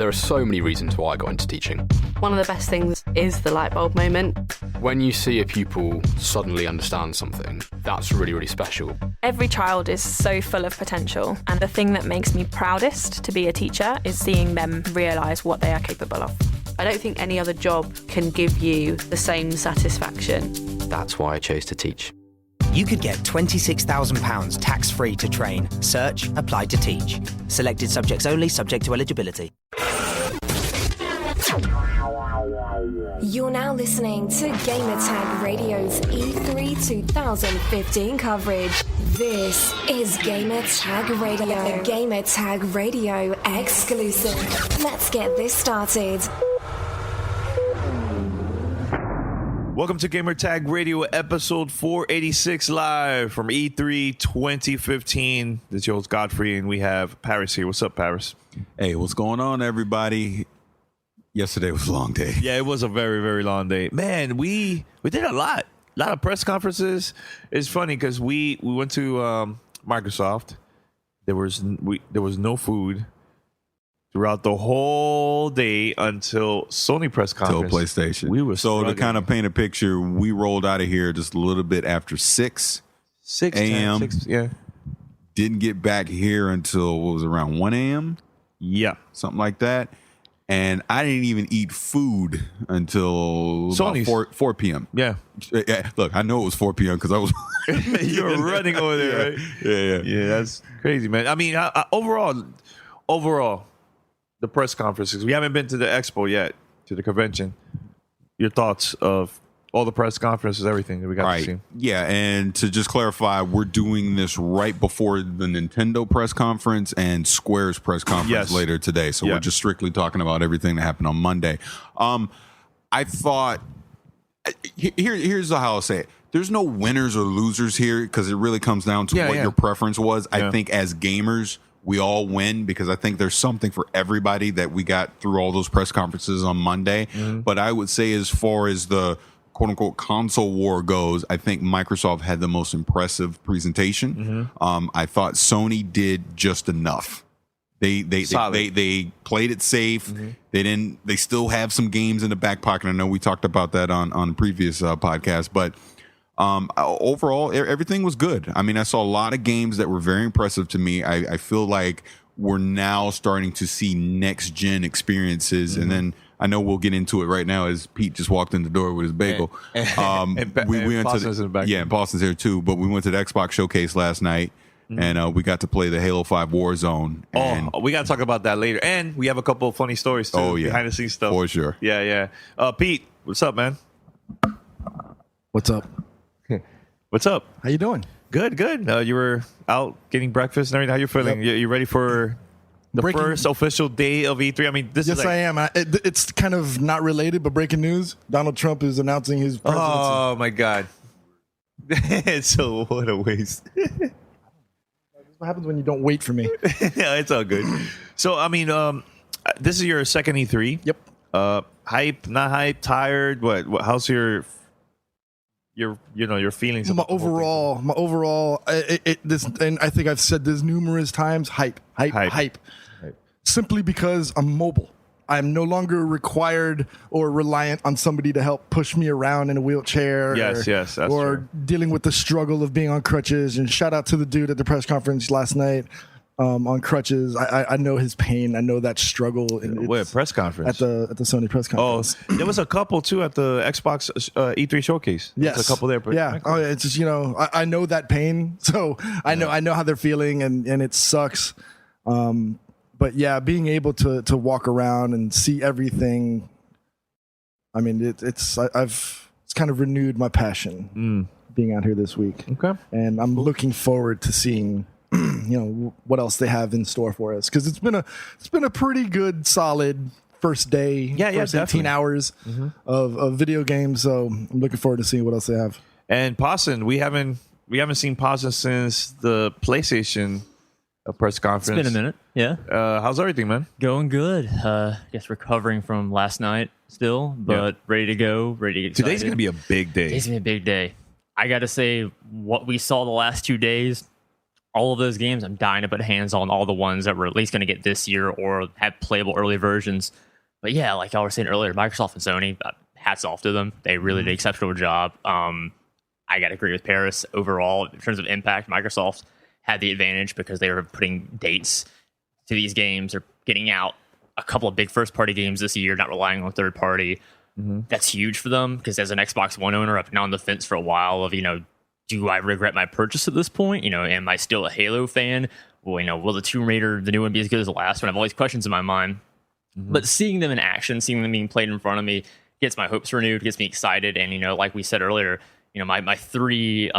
there are so many reasons why I got into teaching. One of the best things is the light bulb moment. When you see a pupil suddenly understand something, that's really, really special. Every child is so full of potential, and the thing that makes me proudest to be a teacher is seeing them realise what they are capable of. I don't think any other job can give you the same satisfaction. That's why I chose to teach. You could get £26,000 tax-free to train. Search Apply to Teach. Selected subjects only, subject to eligibility. You're now listening to Gamertag Radio's E3 2015 coverage. This is Gamertag Radio, a Gamertag Radio exclusive. Let's get this started. Welcome to Gamertag Radio, episode 486, live from E3 2015. This is your host, Godfrey, and we have Paris here. What's up, Paris? Hey, what's going on, everybody? Yesterday was a long day. Yeah, it was a very, very long day. Man, we did a lot of press conferences. It's funny because we went to Microsoft. There was no food throughout the whole day until Sony press conference. Till PlayStation. We were to kind of paint a picture, we rolled out of here just a little bit after 6 a.m. Yeah. Didn't get back here until, what was it, around 1 a.m.? Yeah. Something like that. And I didn't even eat food until about 4 p.m. Yeah. Look, I know it was 4 p.m. because I was... You were running over there, right? Yeah. Yeah, that's crazy, man. I mean, overall, the press conferences. We haven't been to the expo yet, to the convention. Your thoughts of all the press conferences, everything that we got to see. Yeah, and to just clarify, we're doing this right before the Nintendo press conference and Square's press conference later today. So we're just strictly talking about everything that happened on Monday. I thought, here's how I'll say it. There's no winners or losers here because it really comes down to what your preference was. I think as gamers, we all win because I think there's something for everybody that we got through all those press conferences on Monday. Mm-hmm. But I would say as far as the quote unquote console war goes, I think Microsoft had the most impressive presentation. Mm-hmm. I thought Sony did just enough. They played it safe. Mm-hmm. They still have some games in the back pocket. I know we talked about that on previous podcasts, but overall, everything was good. I mean, I saw a lot of games that were very impressive to me. I feel like we're now starting to see next gen experiences, and then I know we'll get into it right now as Pete just walked in the door with his bagel. And Boston's in the back. Yeah, and Boston's here too. But we went to the Xbox showcase last night, and we got to play the Halo 5 Warzone. And we got to talk about that later. And we have a couple of funny stories too. Behind the scenes stuff. For sure. Yeah. Pete, what's up, man? What's up? What's up? How you doing? Good. You were out getting breakfast and everything. How you feeling? Yep. You ready for the first official day of E3? I mean, Yes, I am. It's kind of not related, but breaking news. Donald Trump is announcing his presidency. Oh, my God. So what a waste. What happens when you don't wait for me? Yeah, it's all good. So, I mean, this is your second E3. Yep. Hype, not hype, tired? What? How's your feelings? My overall, and I think I've said this numerous times. Hype. Simply because I'm mobile. I'm no longer required or reliant on somebody to help push me around in a wheelchair. Yes, that's true. Dealing with the struggle of being on crutches. And shout out to the dude at the press conference last night on crutches. I know his pain. I know that struggle. Wait, press conference? At the Sony press conference. Oh, there was a couple too at the Xbox E3 showcase. Yes, there's a couple there. Yeah. Oh, it's just I know that pain, so I know how they're feeling, and it sucks. But yeah, being able to walk around and see everything, I mean, it's kind of renewed my passion being out here this week. Okay, and I'm looking forward to seeing what else they have in store for us, because it's been a pretty good solid first day. First 18 hours of video games. So I'm looking forward to seeing what else they have. And Pawson, we haven't seen Pawson since the PlayStation press conference. It's been a minute. Yeah. How's everything, man? Going good. Guess recovering from last night still, but ready to go. Ready to get excited. Today's gonna be a big day. Today's gonna be a big day. I gotta say, what we saw the last 2 days, all of those games, I'm dying to put hands on all the ones that we're at least going to get this year or have playable early versions. But yeah, like y'all were saying earlier, Microsoft and Sony, hats off to them. They really did an exceptional job. I got to agree with Paris. Overall, in terms of impact, Microsoft had the advantage because they were putting dates to these games. They're getting out a couple of big first-party games this year, not relying on third-party. That's huge for them because as an Xbox One owner, I've been on the fence for a while of, do I regret my purchase at this point? Am I still a Halo fan? Well, will the Tomb Raider, the new one, be as good as the last one? I have all these questions in my mind. But seeing them in action, seeing them being played in front of me gets my hopes renewed, gets me excited. And, like we said earlier, my three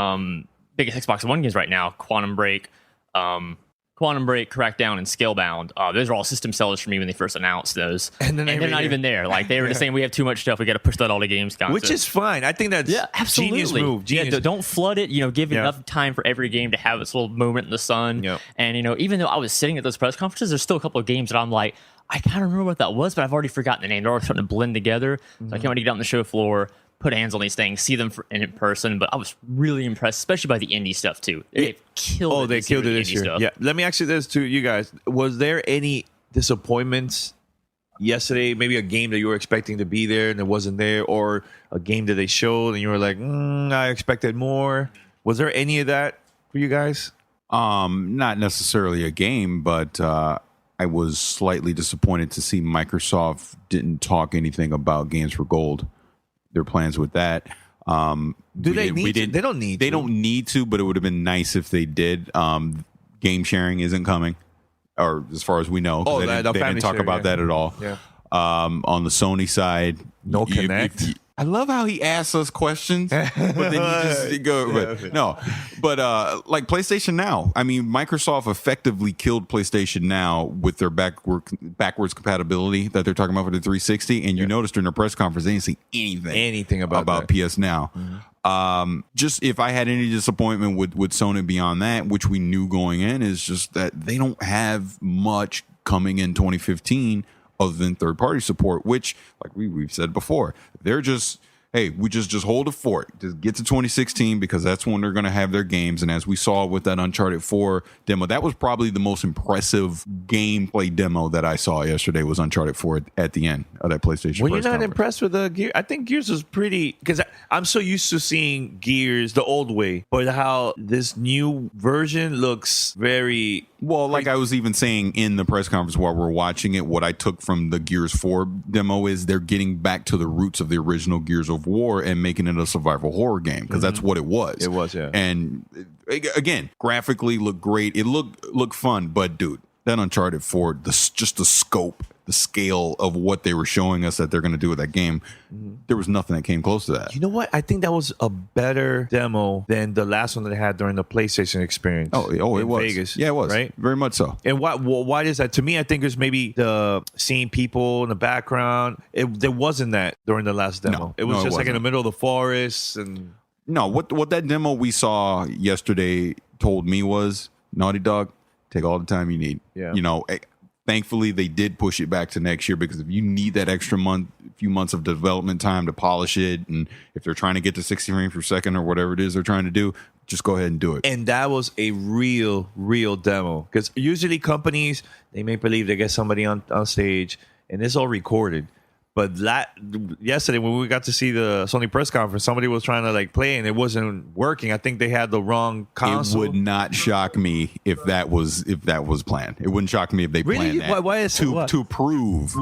biggest Xbox One games right now, Quantum Break, Crackdown, and Scalebound. Those are all system sellers for me when they first announced those. And they're not even there. Like, they were just saying, we have too much stuff. We got to push that all to games console. Which is fine. I think that's genius move. Genius. Yeah, don't flood it. Give enough time for every game to have its little moment in the sun. Yep. And, even though I was sitting at those press conferences, there's still a couple of games that I'm like, I kind of remember what that was, but I've already forgotten the name. They're already starting to blend together. So I can't wait to get out on the show floor, put hands on these things, see them in person. But I was really impressed, especially by the indie stuff too. They killed it this year. Yeah. Let me ask you this to you guys: was there any disappointments yesterday? Maybe a game that you were expecting to be there and it wasn't there, or a game that they showed and you were like, I expected more. Was there any of that for you guys? Not necessarily a game, but I was slightly disappointed to see Microsoft didn't talk anything about Games for Gold. Their plans with that. Do they need to? They don't need to. They don't need to, but it would have been nice if they did. Game sharing isn't coming, or as far as we know. Oh, they didn't talk about that at all. Yeah. On the Sony side, no Connect. I love how he asks us questions, but then he just go. Like PlayStation Now. I mean, Microsoft effectively killed PlayStation Now with their backwards compatibility that they're talking about for the 360. And you noticed during their press conference, they didn't say anything about PS Now. Just if I had any disappointment with Sony beyond that, which we knew going in, is just that they don't have much coming in 2015 other than third-party support, which, like we've said before, they're just, hey, we just hold the fort. Just get to 2016 because that's when they're going to have their games. And as we saw with that Uncharted 4 demo, that was probably the most impressive gameplay demo that I saw yesterday was Uncharted 4 at the end of that PlayStation. Were you not impressed with the Gears? I think Gears was pretty, because I'm so used to seeing Gears the old way, but how this new version looks very... Well, like I was even saying in the press conference while we're watching it, what I took from the Gears 4 demo is they're getting back to the roots of the original Gears of War and making it a survival horror game, because that's what it was. It was, yeah. And again, graphically looked great. It looked fun, but dude, that Uncharted 4, just the scope, the scale of what they were showing us that they're going to do with that game, there was nothing that came close to that. You know what? I think that was a better demo than the last one that they had during the PlayStation experience. Oh, it was. Vegas. Yeah, it was. Right? Very much so. And why is that? To me, I think it was maybe the seeing people in the background. There wasn't that during the last demo. It was just like in the middle of the forest. And no, what that demo we saw yesterday told me was, Naughty Dog, take all the time you need. Yeah. Thankfully, they did push it back to next year, because if you need that extra few months of development time to polish it, and if they're trying to get to 60 frames per second or whatever it is they're trying to do, just go ahead and do it. And that was a real demo, because usually companies, they make believe they get somebody on stage, and it's all recorded. But yesterday, when we got to see the Sony press conference, somebody was trying to play and it wasn't working. I think they had the wrong console. It would not shock me if that was planned. It wouldn't shock me if they planned that. Why is to prove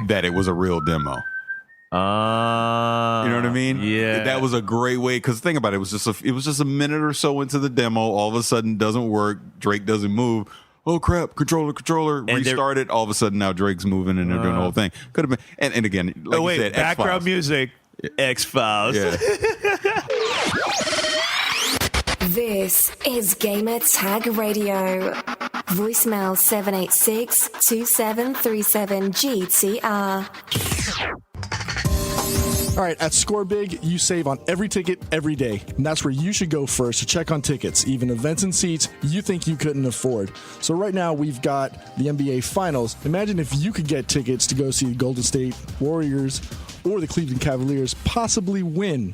that it was a real demo. You know what I mean? Yeah. That was a great way, because think about it. It was just a minute or so into the demo. All of a sudden, doesn't work. Drake doesn't move. Oh crap! Controller restarted. All of a sudden, now Drake's moving and they're doing the whole thing. Could have been, and again, like you said, background X-Files. music, X-Files. Yeah. This is Gamer Tag Radio. Voicemail 786-2737-GTR. All right, at ScoreBig, you save on every ticket every day, and that's where you should go first to check on tickets, even events and seats you think you couldn't afford. So right now, we've got the NBA Finals. Imagine if you could get tickets to go see the Golden State Warriors or the Cleveland Cavaliers possibly win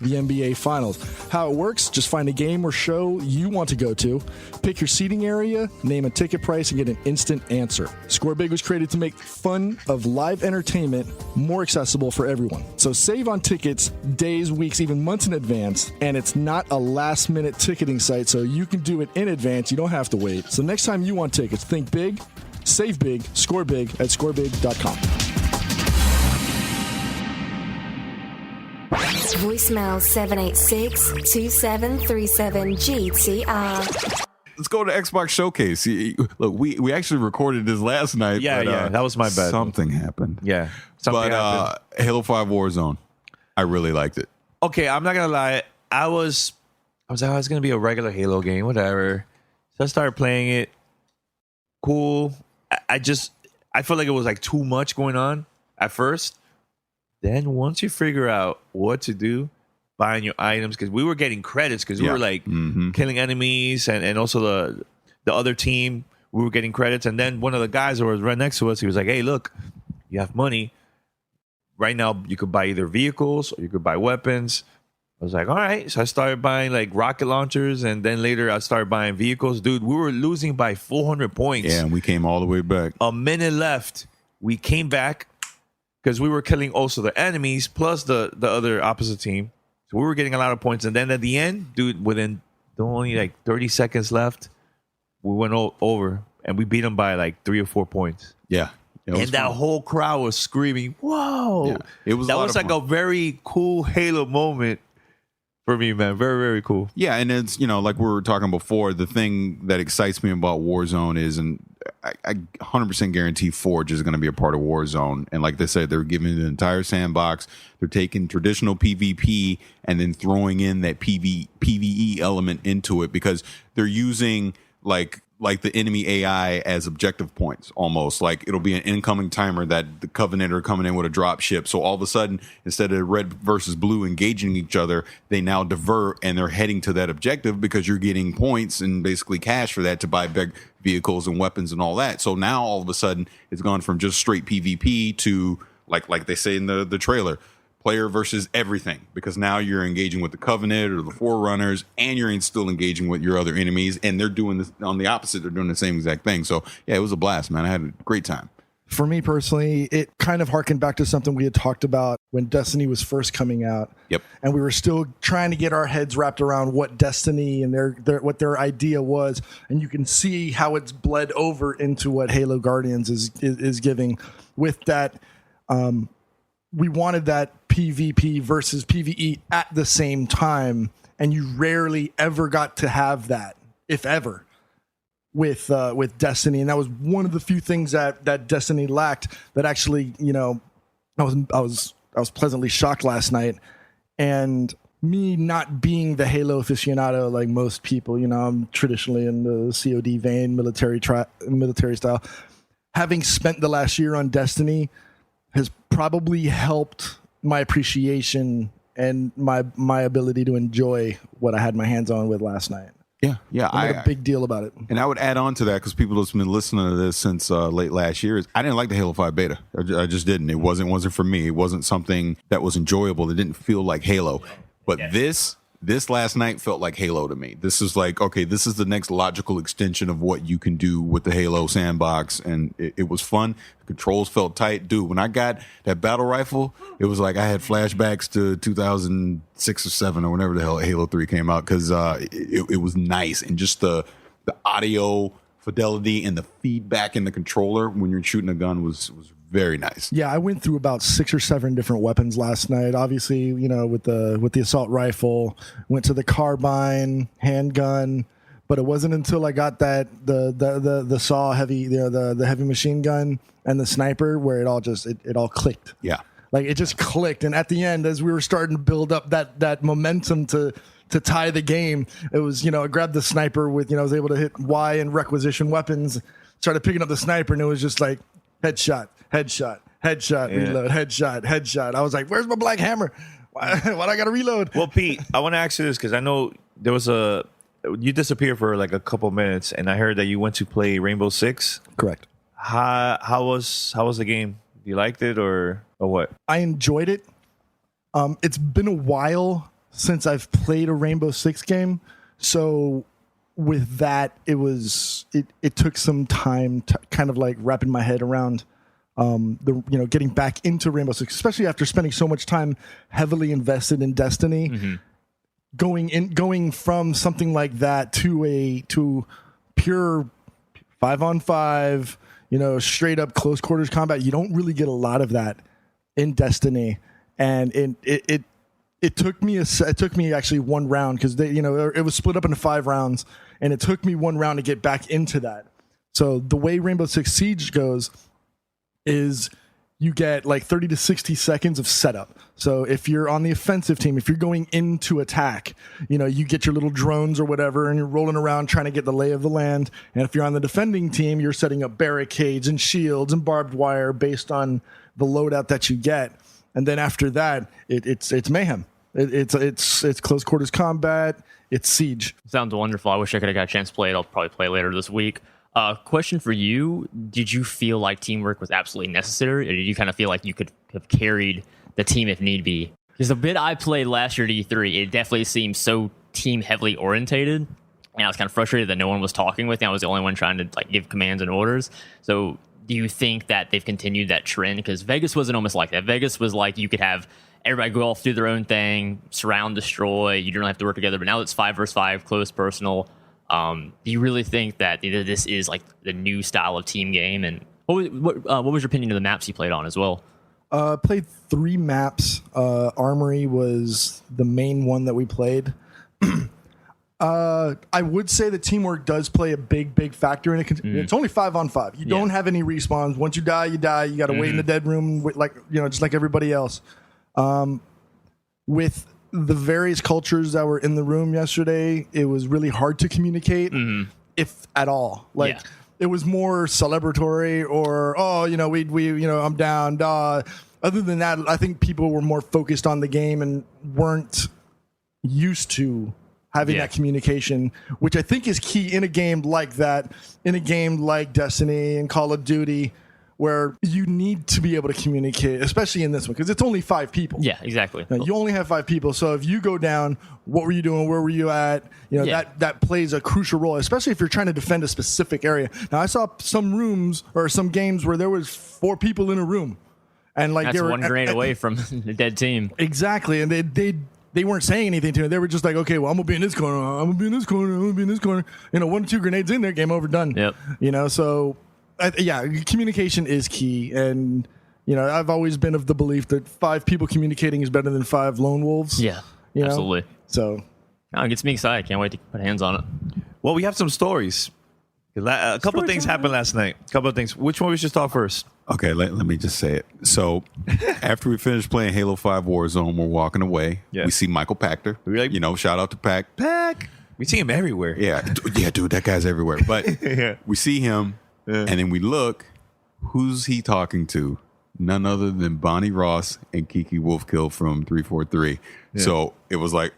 the NBA Finals. How it works, just find a game or show you want to go to, pick your seating area, name a ticket price, and get an instant answer. Score Big was created to make fun of live entertainment more accessible for everyone. So save on tickets days, weeks, even months in advance, and it's not a last-minute ticketing site, so you can do it in advance. You don't have to wait. So next time you want tickets, think big, save big, score big at scorebig.com. Voicemail 786-2737-GTR. Let's go to Xbox Showcase. Look, we actually recorded this last night. Yeah, but, that was my bad. Something happened. Yeah. Happened. Halo 5 Warzone, I really liked it. Okay, I'm not going to lie. I was like, oh, it's going to be a regular Halo game, whatever. So I started playing it. Cool. I felt like it was like too much going on at first. Then once you figure out what to do, buying your items, because we were getting credits because we were like killing enemies, and also the other team, we were getting credits. And then one of the guys who was right next to us, he was like, hey, look, you have money. Right now, you could buy either vehicles or you could buy weapons. I was like, all right. So I started buying like rocket launchers, and then later I started buying vehicles. Dude, we were losing by 400 points. Yeah, and we came all the way back. A minute left. We came back because we were killing also the enemies plus the other opposite team. So we were getting a lot of points. And then at the end, dude, within only like 30 seconds left, we went over and we beat them by like 3 or 4 points. Yeah. And that whole crowd was screaming, whoa. Yeah, it was that was like fun. a very cool Halo moment for me, man. Very, very cool. Yeah, and it's, like we were talking before, the thing that excites me about Warzone is, and I 100% guarantee Forge is going to be a part of Warzone. And like they said, they're giving the entire sandbox. They're taking traditional PvP and then throwing in that PvE element into it, because they're using like the enemy AI as objective points, almost. Like it'll be an incoming timer that the Covenant are coming in with a drop ship. So all of a sudden, instead of red versus blue engaging each other, they now divert and they're heading to that objective because you're getting points and basically cash for that to buy big vehicles and weapons and all that. So now all of a sudden, it's gone from just straight PvP to like they say in the trailer, player versus everything, because now you're engaging with the Covenant or the Forerunners, and you're still engaging with your other enemies, and they're doing this on the opposite. They're doing the same exact thing. So yeah, it was a blast, man. I had a great time. For me personally, it kind of harkened back to something we had talked about when Destiny was first coming out. Yep. And we were still trying to get our heads wrapped around what Destiny and what their idea was. And you can see how it's bled over into what Halo Guardians is giving with that. We wanted that PvP versus PvE at the same time, and you rarely ever got to have that, if ever, with Destiny. And that was one of the few things that Destiny lacked. That actually, I was pleasantly shocked last night. And me not being the Halo aficionado like most people, I'm traditionally in the COD vein, military style. Having spent the last year on Destiny has probably helped my appreciation and my ability to enjoy what I had my hands on with last night. Yeah. I made a big deal about it. And I would add on to that, because people have been listening to this since late last year. I didn't like the Halo 5 beta. I just didn't. It wasn't for me. It wasn't something that was enjoyable. It didn't feel like Halo. But this last night felt like Halo to me. This is like, okay, this is the next logical extension of what you can do with the Halo sandbox. And it was fun. The controls felt tight. Dude, when I got that battle rifle, it was like I had flashbacks to 2006 or 7 or whenever the hell Halo 3 came out, because it was nice. And just the audio fidelity and the feedback in the controller when you're shooting a gun was very nice. Yeah, I went through about 6 or 7 different weapons last night. Obviously, with the assault rifle, went to the carbine, handgun, but it wasn't until I got that the saw heavy, the heavy machine gun and the sniper where it all clicked. Yeah. Like it just clicked. And at the end, as we were starting to build up that momentum to tie the game, it was, I grabbed the sniper with, I was able to hit Y and requisition weapons, started picking up the sniper, and it was just like headshot, reload, headshot. I was like, where's my black hammer? Why do I got to reload? Well, Pete, I want to ask you this, because I know there was you disappeared for like a couple minutes, and I heard that you went to play Rainbow Six. Correct. How was the game? You liked it or what? I enjoyed it. It's been a while since I've played a Rainbow Six game. So with that, it took some time to kind of like wrapping my head around getting back into Rainbow Six, especially after spending so much time heavily invested in Destiny. Mm-hmm. Going from something like that to pure 5-on-5, straight up close quarters combat. You don't really get a lot of that in Destiny, and it took me actually one round, because it was split up into 5 rounds, and it took me one round to get back into that. So the way Rainbow Six Siege goes is you get like 30 to 60 seconds of setup. So if you're on the offensive team, if you're going into attack, you get your little drones or whatever, and you're rolling around trying to get the lay of the land. And if you're on the defending team, you're setting up barricades and shields and barbed wire based on the loadout that you get. And then after that, it's mayhem. It's close quarters combat. It's Siege. Sounds wonderful. I wish I could have got a chance to play it. I'll probably play later this week. Question for you. Did you feel like teamwork was absolutely necessary, or did you kind of feel like you could have carried the team if need be? Because the bit I played last year at E3, it definitely seemed so team heavily orientated, and I was kind of frustrated that no one was talking with me. I was the only one trying to like give commands and orders. So do you think that they've continued that trend? Because Vegas wasn't almost like that. Vegas was like you could have everybody go off, do their own thing, surround, destroy. You don't have to work together. But now it's 5 versus 5, close, personal. Do you really think that this is like the new style of team game? And what was your opinion of the maps you played on as well? Played 3 maps. Armory was the main one that we played. I would say that teamwork does play a big factor in it. It's only 5-on-5. You don't have any respawns. Once you die, you die. You got to wait in the dead room, just like everybody else. With the various cultures that were in the room yesterday, it was really hard to communicate, if at all. It was more celebratory, or I'm down. Other than that, I think people were more focused on the game and weren't used to having that communication, which I think is key in a game like that, in a game like Destiny and Call of Duty, where you need to be able to communicate, especially in this one, because it's only 5 people. Yeah, exactly. You only have 5 people. So if you go down, what were you doing? Where were you at? That plays a crucial role, especially if you're trying to defend a specific area. Now, I saw some rooms or some games where there was 4 people in a room. And like that's one grenade away from the dead team. Exactly. And they weren't saying anything to me. They were just like, okay, well, I'm going to be in this corner. I'm going to be in this corner. I'm going to be in this corner. 1 or 2 grenades in there, game over, done. Yep. So... communication is key, and I've always been of the belief that 5 people communicating is better than 5 lone wolves. Yeah, absolutely. So it gets me excited. Can't wait to put hands on it. Well, we have some stories. A couple of things happened last night. A couple of things. Which one we should start first? Okay, let me just say it. So after we finished playing Halo 5 Warzone, we're walking away. Yeah. We see Michael Pachter. Shout out to Pack. We see him everywhere. Yeah, dude, that guy's everywhere. But we see him. And then we look, who's he talking to? None other than Bonnie Ross and Kiki Wolfkill from 343. Yeah. So it was like,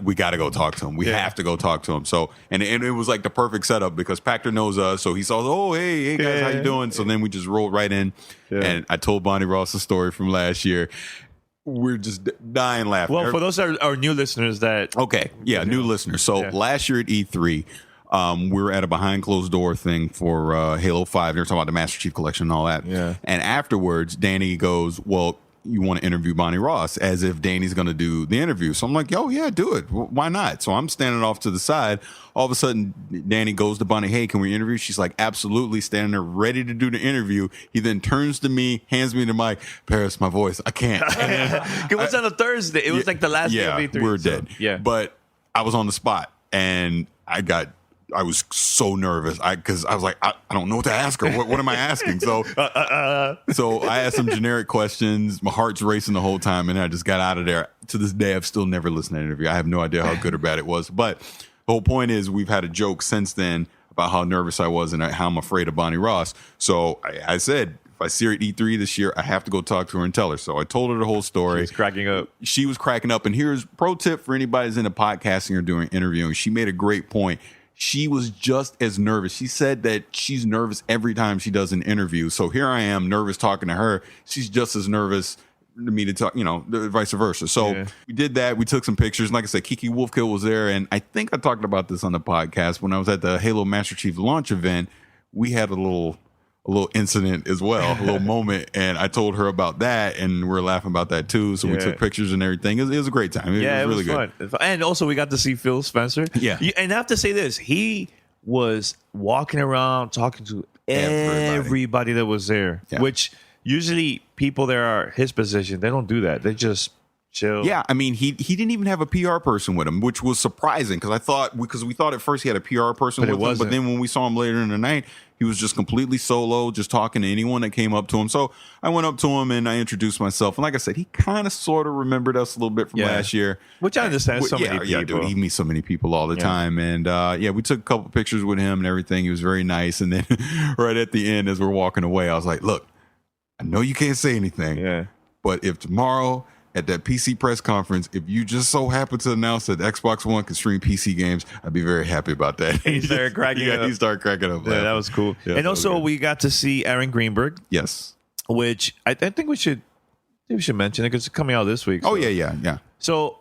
we got to go talk to him. We have to go talk to him. So and it was like the perfect setup, because Pachter knows us. So he saw, oh, hey guys, how you doing? So then we just rolled right in. Yeah. And I told Bonnie Ross the story from last year. We're just dying laughing. Well, for those are new listeners that... Okay, new listeners. So last year at E3... we were at a behind closed door thing for Halo 5. They were talking about the Master Chief Collection and all that. Yeah. And afterwards, Danny goes, well, you want to interview Bonnie Ross, as if Danny's going to do the interview. So I'm like, yo, yeah, do it. Why not? So I'm standing off to the side. All of a sudden, Danny goes to Bonnie, hey, can we interview? She's like, absolutely, standing there ready to do the interview. He then turns to me, hands me the mic. Paris, my voice, I can't. It was on a Thursday. It was like the last day of E3. We're dead. Yeah. But I was on the spot, and I was so nervous because I was like, I don't know what to ask her. What am I asking? So I asked some generic questions. My heart's racing the whole time, and I just got out of there. To this day, I've still never listened to an interview. I have no idea how good or bad it was. But the whole point is, we've had a joke since then about how nervous I was and how I'm afraid of Bonnie Ross. So I said, if I see her at E3 this year, I have to go talk to her and tell her. So I told her the whole story. She's cracking up. She was cracking up. And here's pro tip for anybody who's into podcasting or doing interviewing. She made a great point. She was just as nervous. She said that she's nervous every time she does an interview. So here I am, nervous talking to her. She's just as nervous me to talk, vice versa. So we did that. We took some pictures. And like I said, Kiki Wolfkill was there. And I think I talked about this on the podcast when I was at the Halo Master Chief launch event. We had a little incident as well, a little moment. And I told her about that. And we're laughing about that too. So we took pictures and everything. It was a great time. It was really good. Fun. And also we got to see Phil Spencer. Yeah. And I have to say this. He was walking around talking to everybody that was there, which usually people that are his position, they don't do that. They just chill. Yeah, I mean, he didn't even have a PR person with him, which was surprising because we thought at first he had a PR person with him, but then when we saw him later in the night, he was just completely solo, just talking to anyone that came up to him. So I went up to him and I introduced myself. And like I said, he kind of sort of remembered us a little bit from last year. Which I understand. So many people. Yeah, dude, he meets so many people all the time. And we took a couple pictures with him and everything. He was very nice. And then right at the end, as we're walking away, I was like, look, I know you can't say anything, but if tomorrow at that PC press conference, if you just so happen to announce that Xbox One can stream PC games, I'd be very happy about that. He started cracking up. He started cracking up. Yeah, that was cool. Yeah, and also, we got to see Aaron Greenberg. Yes. Which I think we should mention it because it's coming out this week. So. Oh, yeah. So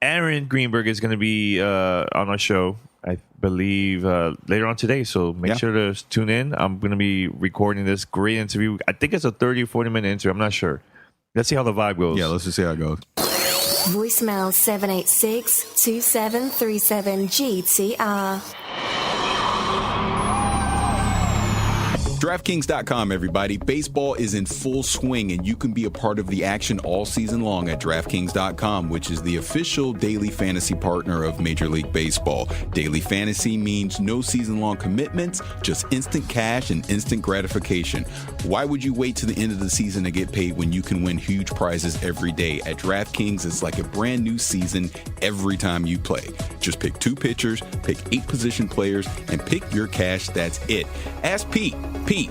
Aaron Greenberg is going to be on our show, I believe, later on today. So make sure to tune in. I'm going to be recording this great interview. I think it's a 30 or 40-minute interview. I'm not sure. Let's see how the vibe goes. Yeah, let's just see how it goes. Voicemail 786-2737-GTR. DraftKings.com, everybody. Baseball is in full swing, and you can be a part of the action all season long at DraftKings.com, which is the official daily fantasy partner of Major League Baseball. Daily fantasy means no season-long commitments, just instant cash and instant gratification. Why would you wait to the end of the season to get paid when you can win huge prizes every day? At DraftKings, it's like a brand new season every time you play. Just pick 2 pitchers, pick 8 position players, and pick your cash. That's it. Ask Pete. Pete,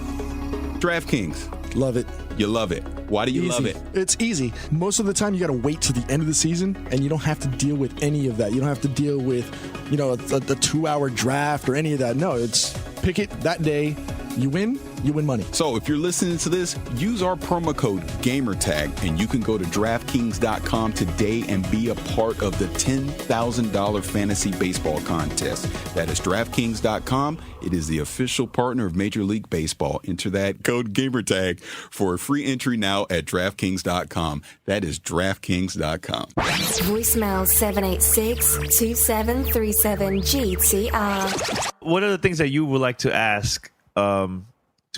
DraftKings. Love it. You love it. Why do you love it? It's easy. Most of the time, you got to wait to the end of the season, and you don't have to deal with any of that. You don't have to deal with, a 2-hour draft or any of that. No, it's pick it that day. You win money. So if you're listening to this, use our promo code GAMERTAG, and you can go to DraftKings.com today and be a part of the $10,000 fantasy baseball contest. That is DraftKings.com. It is the official partner of Major League Baseball. Enter that code GAMERTAG for a free entry now at DraftKings.com. That is DraftKings.com. Voicemail 786-2737-GTR. What are the things that you would like to ask to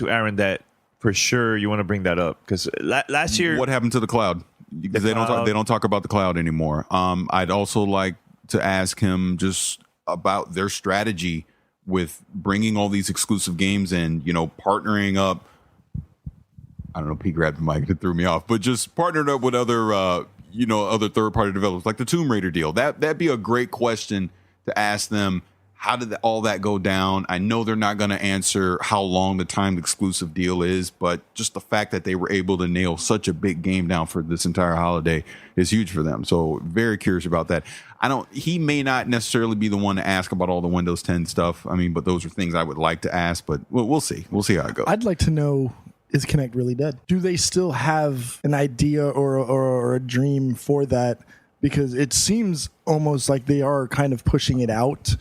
Aaron that for sure you want to bring that up? Because last year, what happened to the cloud? Because they don't talk about the cloud anymore. I'd also like to ask him just about their strategy with bringing all these exclusive games in, partnering up. I don't know, Pete grabbed the mic, it threw me off, but just partnered up with other other third-party developers, like the Tomb Raider deal. That'd be a great question to ask them. How did all that go down? I know they're not going to answer how long the timed exclusive deal is, but just the fact that they were able to nail such a big game down for this entire holiday is huge for them. So very curious about that. He may not necessarily be the one to ask about all the Windows 10 stuff. I mean, but those are things I would like to ask, but we'll see. We'll see how it goes. I'd like to know, is Kinect really dead? Do they still have an idea or a dream for that? Because it seems almost like they are kind of pushing it out.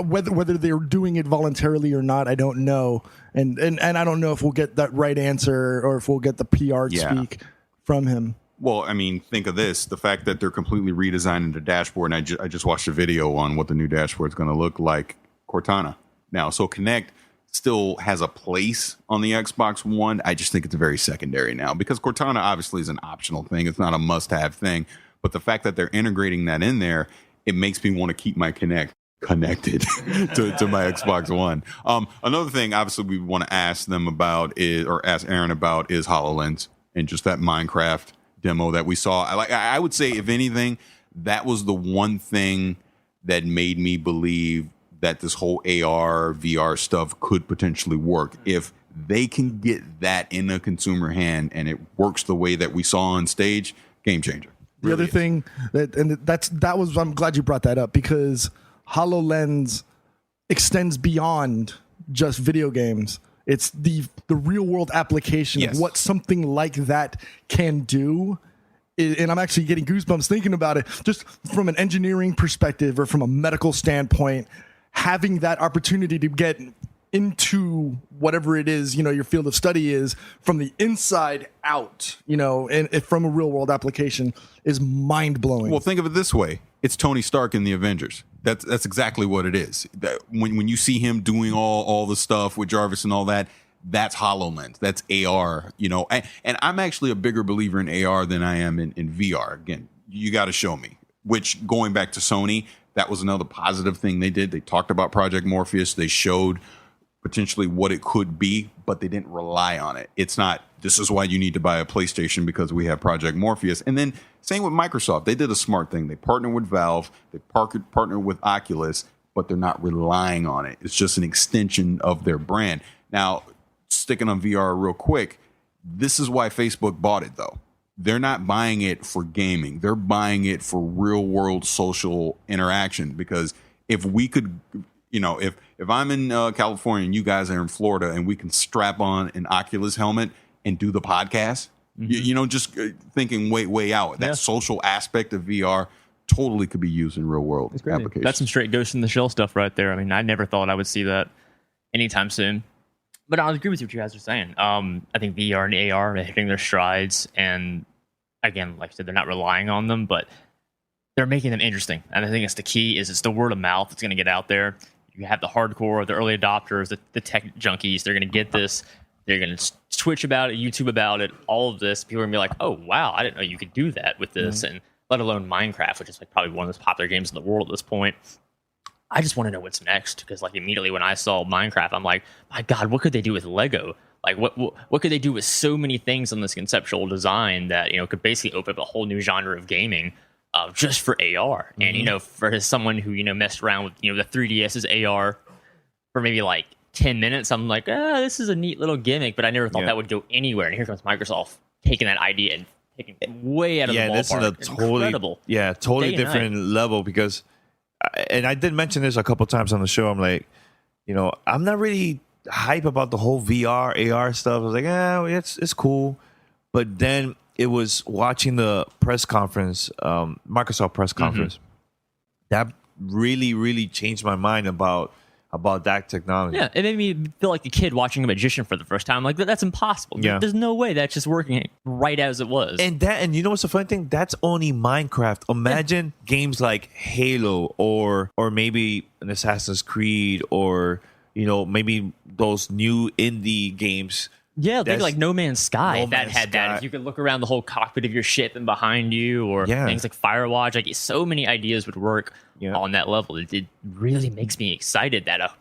Whether they're doing it voluntarily or not, I don't know, and I don't know if we'll get that right answer or if we'll get the PR speak from him. Well, I mean, think of this: the fact that they're completely redesigning the dashboard, and I just watched a video on what the new dashboard is going to look like. Cortana now, so Kinect still has a place on the Xbox One. I just think it's very secondary now because Cortana obviously is an optional thing; it's not a must-have thing. But the fact that they're integrating that in there, it makes me want to keep my Kinect connected to my Xbox One. Another thing, obviously, we want to ask them about ask Aaron about is HoloLens and just that Minecraft demo that we saw. I would say, if anything, that was the one thing that made me believe that this whole AR, VR stuff could potentially work. If they can get that in a consumer hand and it works the way that we saw on stage, game changer. The other thing I'm glad you brought that up, because HoloLens extends beyond just video games. It's the real world application of what something like that can do. and I'm actually getting goosebumps thinking about it, just from an engineering perspective or from a medical standpoint, having that opportunity to get into whatever it is, your field of study is from the inside out, and from a real world application is mind blowing. Well, think of it this way. It's Tony Stark in the Avengers. That's exactly what it is. When you see him doing all the stuff with Jarvis and all that, that's HoloLens. That's AR, and I'm actually a bigger believer in AR than I am in VR. Again, you got to show me, which going back to Sony, that was another positive thing they did. They talked about Project Morpheus. They showed potentially what it could be, but they didn't rely on it. It's not, this is why you need to buy a PlayStation because we have Project Morpheus. And then same with Microsoft. They did a smart thing. They partnered with Valve. They partnered with Oculus, but they're not relying on it. It's just an extension of their brand. Now, sticking on VR real quick, this is why Facebook bought it, though. They're not buying it for gaming. They're buying it for real world social interaction, because if we could, if I'm in California and you guys are in Florida and we can strap on an Oculus helmet and do the podcast, just thinking way out. That social aspect of VR totally could be used in real world applications. That's some straight Ghost in the Shell stuff right there. I mean, I never thought I would see that anytime soon. But I agree with what you guys are saying. I think VR and AR are hitting their strides. And again, like I said, they're not relying on them, but they're making them interesting. And I think it's the key is it's the word of mouth that's going to get out there. You have the hardcore, the early adopters, the tech junkies. They're going to get this. They're going to Twitch about it, YouTube about it, all of this. People are going to be like, oh, wow, I didn't know you could do that with this. And let alone Minecraft, which is like probably one of the most popular games in the world at this point. I just want to know what's next, because like immediately when I saw Minecraft, I'm like, my God, what could they do with Lego? Like what could they do with so many things on this conceptual design that, could basically open up a whole new genre of gaming just for AR. And, for someone who, messed around with, the 3DS's AR for maybe like 10 minutes, I'm like, this is a neat little gimmick, but I never thought that would go anywhere. And here comes Microsoft taking that idea and taking it way out of the ballpark. This is a totally different level, because, and I did mention this a couple times on the show. I'm like, I'm not really hype about the whole VR, AR stuff. I was like, it's cool. But then it was watching the press conference, Microsoft press conference, that really, really changed my mind about that technology. Yeah, it made me feel like a kid watching a magician for the first time. Like, that's impossible. Yeah. There's no way that's just working right as it was. And you know what's the funny thing? That's only Minecraft. Imagine games like Halo or maybe an Assassin's Creed or, maybe those new indie games. Yeah, think like No Man's Sky. That. If you could look around the whole cockpit of your ship and behind you, or things like Firewatch, like so many ideas would work on that level. It really makes me excited that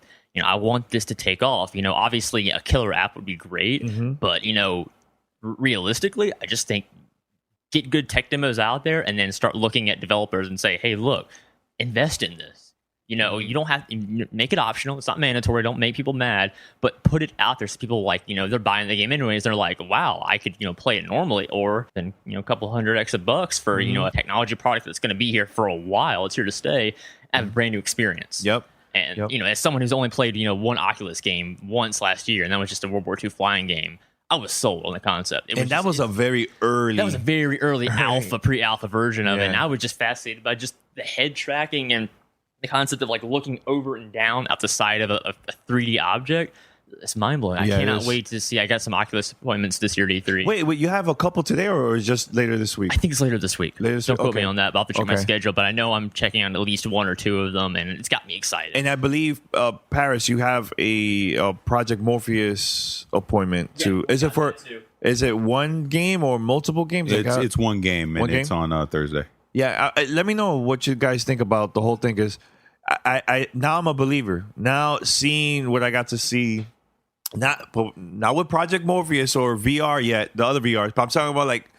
I want this to take off. Obviously a killer app would be great, but realistically, I just think get good tech demos out there and then start looking at developers and say, hey, look, invest in this. You don't have to make it optional. It's not mandatory. Don't make people mad, but put it out there so people they're buying the game anyways. They're like, wow, I could, play it normally, or then, a couple $100 extra bucks for, a technology product that's going to be here for a while. It's here to stay. Have a brand new experience. Yep. And, as someone who's only played, one Oculus game once last year, and that was just a World War II flying game, I was sold on the concept. That was a very early alpha, pre-alpha version of it. And I was just fascinated by just the head tracking and the concept of looking over and down out the side of a 3D object. It's mind-blowing. I cannot wait to see. I got some Oculus appointments this year at E3. Wait, you have a couple today, or is just later this week? I think it's later this week. Don't quote me on that. I'll have to check my schedule, but I know I'm checking on at least one or two of them, and it's got me excited. And I believe, Paris, you have a Project Morpheus appointment too. Is it one game or multiple games? It's one game, and it's on Thursday. Yeah, let me know what you guys think about the whole thing, because I now I'm a believer. Now seeing what I got to see, not with Project Morpheus or VR yet, the other VRs, but I'm talking about like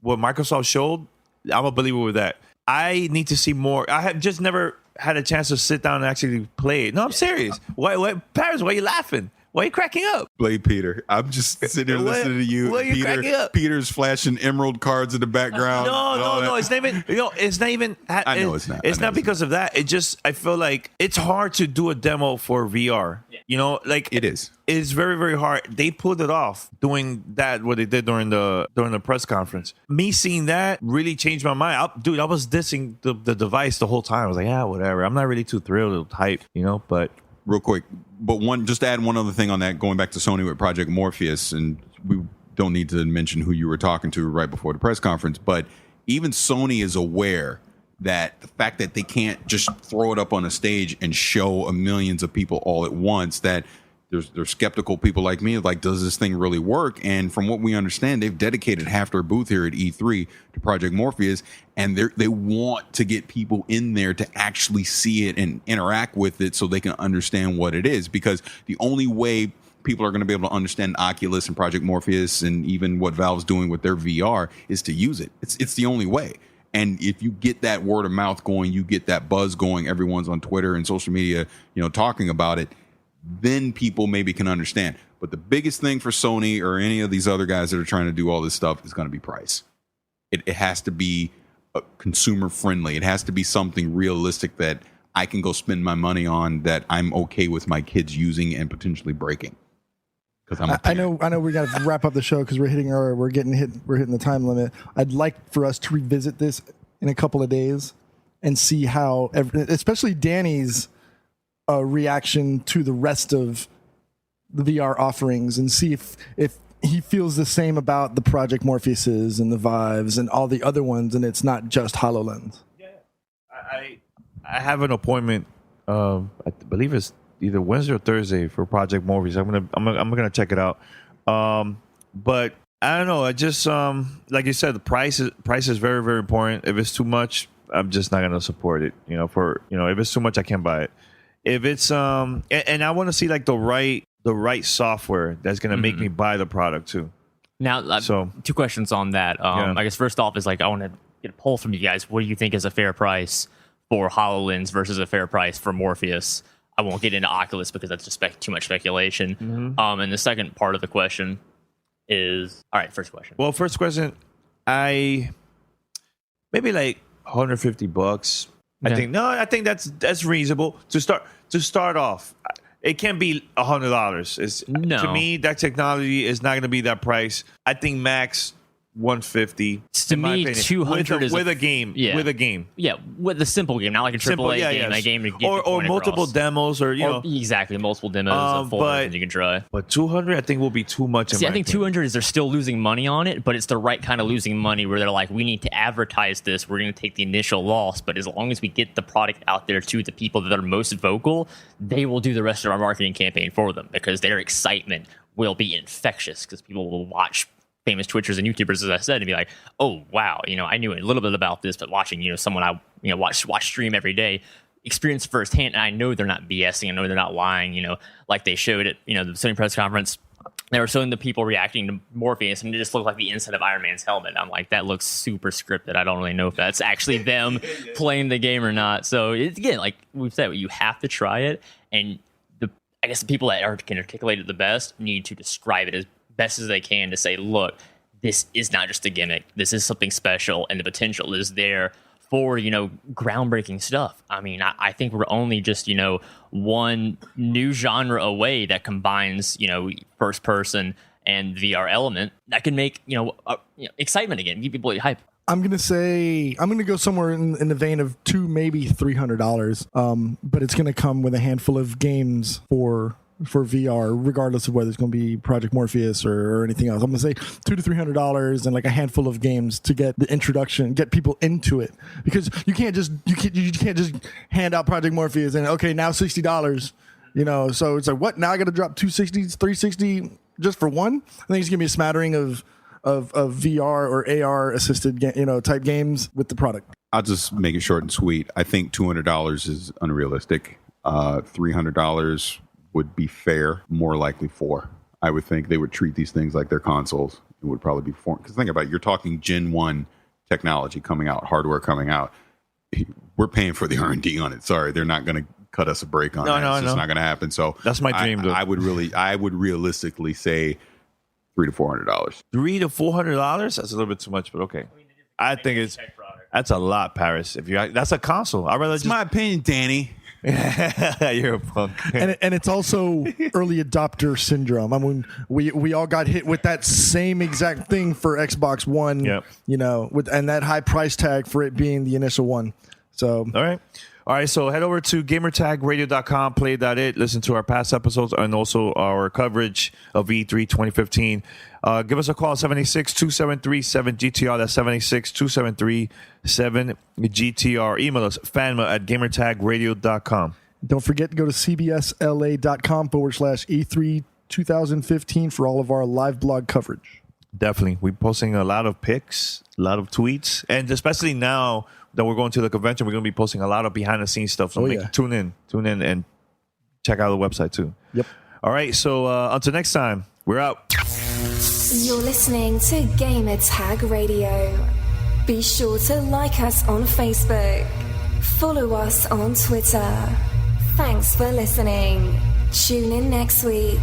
what Microsoft showed. I'm a believer with that. I need to see more. I have just never had a chance to sit down and actually play it. No, I'm serious. Why, Paris? Why are you laughing? Why are you cracking up? Blade Peter. I'm just sitting here listening to you. Why are you cracking up? Peter's flashing emerald cards in the background. No. It's not even. It's not even. I know it's not. It's not because of that. It just. I feel like it's hard to do a demo for VR. You know, like It is. It's very, very hard. They pulled it off doing that, what they did during the press conference. Me seeing that really changed my mind. I was dissing the device the whole time. I was like, yeah, whatever. I'm not really too thrilled with hype, you know, but Real quick, but just to add one other thing on that, going back to Sony with Project Morpheus, and we don't need to mention who you were talking to right before the press conference, but even Sony is aware that the fact that they can't just throw it up on a stage and show millions of people all at once, that there's skeptical people like me, like, does this thing really work? And from what we understand, they've dedicated half their booth here at E3 to Project Morpheus, and they want to get people in there to actually see it and interact with it so they can understand what it is, because the only way people are going to be able to understand Oculus and Project Morpheus and even what Valve's doing with their VR is to use it. It's the only way. And if you get that word of mouth going, you get that buzz going, everyone's on Twitter and social media, you know, talking about it, then people maybe can understand. But the biggest thing for Sony or any of these other guys that are trying to do all this stuff is going to be price. It has to be consumer friendly. It has to be something realistic that I can go spend my money on, that I'm okay with my kids using and potentially breaking. I know we got to wrap up the show because we're hitting the time limit. I'd like for us to revisit this in a couple of days and see how, especially Danny's reaction to the rest of the VR offerings, and see if he feels the same about the Project Morpheuses and the Vives and all the other ones, and it's not just HoloLens. Yeah, I have an appointment. I believe it's either Wednesday or Thursday for Project Morpheus. I'm gonna check it out. But I don't know. I just like you said, the price is very, very important. If it's too much, I'm just not gonna support it. You know, if it's too much, I can't buy it. If it's and I want to see like the right software that's gonna make me buy the product too. Now, so 2 questions on that. I guess first off is like, I want to get a poll from you guys. What do you think is a fair price for HoloLens versus a fair price for Morpheus? I won't get into Oculus because that's just too much speculation. And the second part of the question is, all right, first question. Well, first question, maybe like $150. Yeah. I think that's reasonable to start off. It can't be $100. To me, that technology is not going to be that price. I think max $150. To me, $200 with a game. Yeah. With a game. Yeah, with a simple game, not like a AAA game. A game to get or multiple demos, or exactly multiple demos of full versions you can try. But $200, I think, will be too much. See, I think $200 is they're still losing money on it, but it's the right kind of losing money where they're like, we need to advertise this. We're going to take the initial loss, but as long as we get the product out there to the people that are most vocal, they will do the rest of our marketing campaign for them, because their excitement will be infectious, because people will watch famous Twitchers and YouTubers, as I said, and be like, oh wow, I knew a little bit about this, but watching someone I watch stream every day, experience firsthand, and I know they're not BSing, I know they're not lying, like they showed at the Sony press conference. They were showing the people reacting to Morpheus, and it just looked like the inside of Iron Man's helmet. I'm like, that looks super scripted. I don't really know if that's actually them playing the game or not. So it's, again, like we've said, you have to try it, and I guess the people that can articulate it the best need to describe it as best as they can to say, look, this is not just a gimmick. This is something special, and the potential is there for, groundbreaking stuff. I mean, I think we're only just, one new genre away that combines, first person and VR element that can make, excitement again, keep people hype. I'm gonna go somewhere in the vein of $200, maybe $300. But it's gonna come with a handful of games for VR, regardless of whether it's going to be Project Morpheus or anything else. I'm going to say $200 to $300 and like a handful of games to get the introduction, get people into it, because you can't just hand out Project Morpheus and okay, now $60. So it's like, what? Now I got to drop $260, $360 just for one? I think it's gonna be a smattering of VR or AR assisted type games with the product. I'll just make it short and sweet. I think $200 is unrealistic. $300 would be fair, more likely $400. I would think they would treat these things like their consoles. It would probably be $400. Because think about it, you're talking Gen 1 technology coming out, hardware coming out. We're paying for the R&D on it. Sorry, they're not going to cut us a break on that. It's just not going to happen. So that's my dream. I would realistically say $300 to $400. $300 to $400? That's a little bit too much, but okay. I think that's a lot, Paris. That's a console. I'd rather my opinion, Danny. You're a punk. And it's also early adopter syndrome. I mean, we all got hit with that same exact thing for Xbox One. Yep. You know, and that high price tag for it being the initial one. So All right, so head over to gamertagradio.com, play.it, listen to our past episodes and also our coverage of E3 2015. Give us a call, 786-273-7GTR. That's 786-273-7GTR. Email us, fanma@gamertagradio.com. Don't forget to go to cbsla.com/E3 2015 for all of our live blog coverage. Definitely. We're posting a lot of pics, a lot of tweets, and especially now that we're going to the convention, we're going to be posting a lot of behind-the-scenes stuff. So tune in, and check out the website too. Yep. All right, so until next time, we're out. You're listening to Gamertag Radio. Be sure to like us on Facebook. Follow us on Twitter. Thanks for listening. Tune in next week.